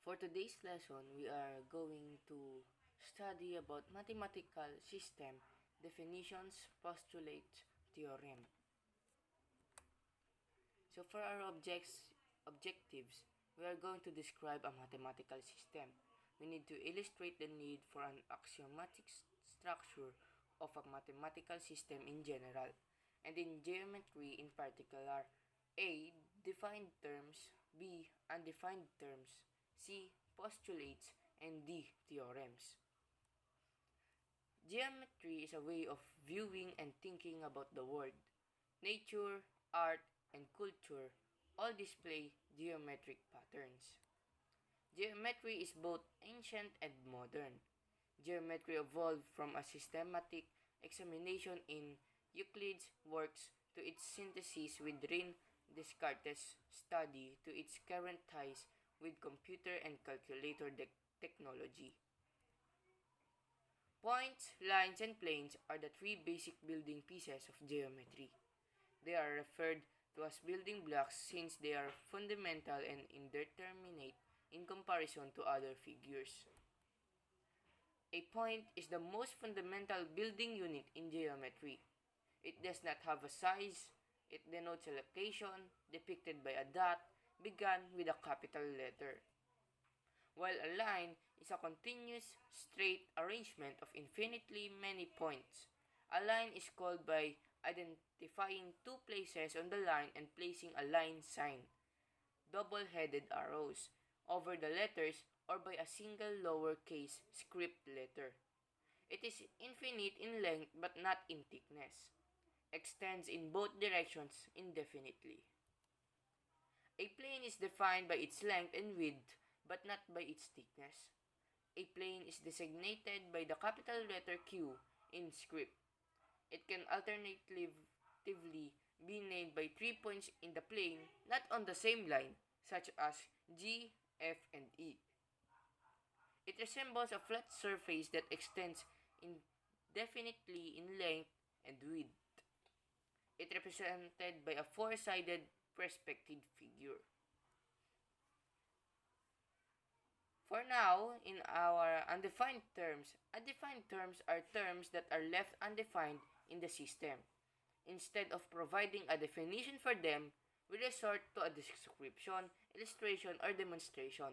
For today's lesson, we are going to study about mathematical system, definitions, postulates, theorem. So for our objectives, we are going to describe a mathematical system. We need to illustrate the need for an axiomatic structure of a mathematical system in general, and in geometry in particular. A. Defined terms. B. Undefined terms. C. Postulates. And D. Theorems. Geometry is a way of viewing and thinking about the world. Nature, art, and culture all display geometric patterns. Geometry is both ancient and modern. Geometry evolved from a systematic examination in Euclid's works to its synthesis with René Descartes' study to its current ties with computer and calculator technology. Points, lines, and planes are the three basic building pieces of geometry. They are referred to as building blocks since they are fundamental and indeterminate in comparison to other figures. A point is the most fundamental building unit in geometry. It does not have a size. It denotes a location, depicted by a dot, begun with a capital letter. While a line is a continuous, straight arrangement of infinitely many points. A line is called by identifying two places on the line and placing a line sign, double-headed arrows, over the letters or by a single lowercase script letter. It is infinite in length but not in thickness. Extends in both directions indefinitely. A plane is defined by its length and width but not by its thickness. A plane is designated by the capital letter Q in script. It can alternatively be named by 3 points in the plane not on the same line, such as G, F, and E. It resembles a flat surface that extends indefinitely in length and width. It represented by a four-sided perspective figure. For now, in our undefined terms are terms that are left undefined in the system. Instead of providing a definition for them, we resort to a description, illustration, or demonstration.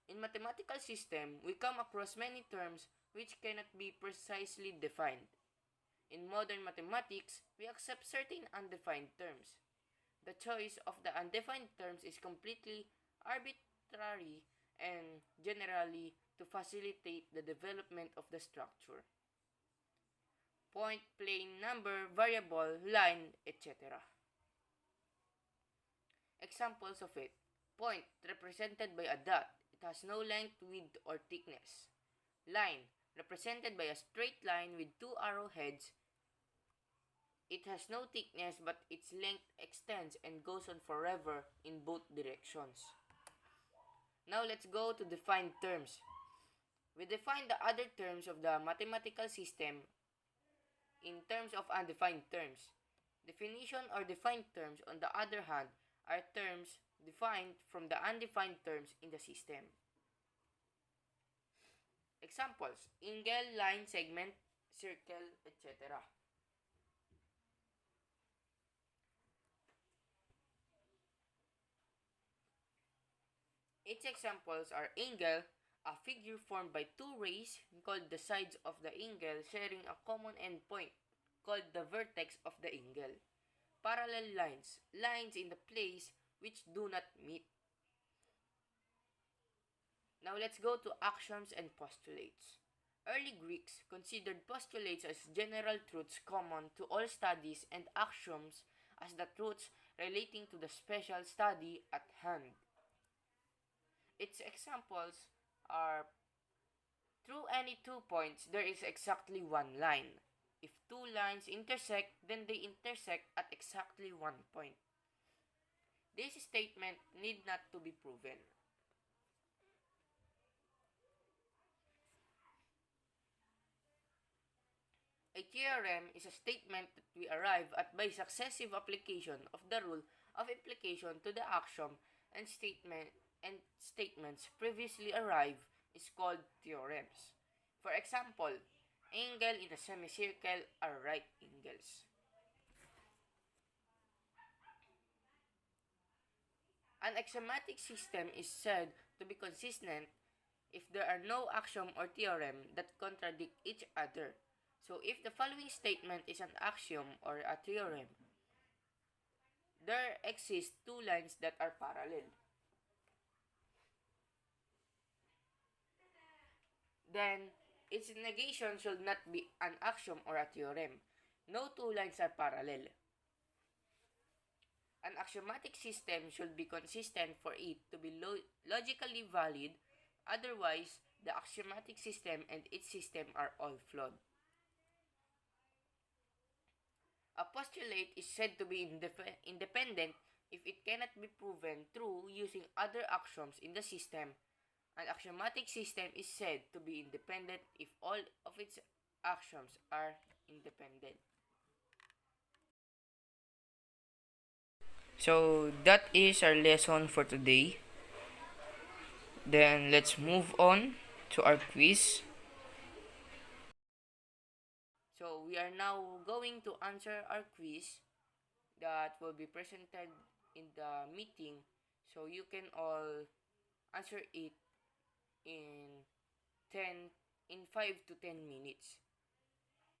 In mathematical system, we come across many terms which cannot be precisely defined. In modern mathematics, we accept certain undefined terms. The choice of the undefined terms is completely arbitrary and generally to facilitate the development of the structure. Point, plane, number, variable, line, etc. Examples of it. Point, represented by a dot. It has no length, width, or thickness. Line, represented by a straight line with two arrowheads. It has no thickness but its length extends and goes on forever in both directions. Now let's go to defined terms. We define the other terms of the mathematical system in terms of undefined terms. Definition or defined terms, on the other hand, are terms defined from the undefined terms in the system. Examples: angle, line, segment, circle, etc. Its examples are angle, a figure formed by two rays called the sides of the angle sharing a common endpoint called the vertex of the angle. Parallel lines, lines in the place which do not meet. Now let's go to axioms and postulates. Early Greeks considered postulates as general truths common to all studies and axioms as the truths relating to the special study at hand. Its examples are: through any 2 points, there is exactly one line. If two lines intersect, then they intersect at exactly 1 point. This statement need not to be proven. A theorem is a statement that we arrive at by successive application of the rule of implication to the axiom and statement and statements previously arrived is called theorems. For example, angle in a semicircle are right angles. An axiomatic system is said to be consistent if there are no axiom or theorem that contradict each other. So if the following statement is an axiom or a theorem, there exist two lines that are parallel. Then, its negation should not be an axiom or a theorem. No two lines are parallel. An axiomatic system should be consistent for it to be logically valid, otherwise, the axiomatic system and its system are all flawed. A postulate is said to be independent if it cannot be proven true using other axioms in the system. An axiomatic system is said to be independent if all of its axioms are independent. So that is our lesson for today. Then let's move on to our quiz. So we are now going to answer our quiz that will be presented in the meeting, so you can all answer it in 5 to 10 minutes.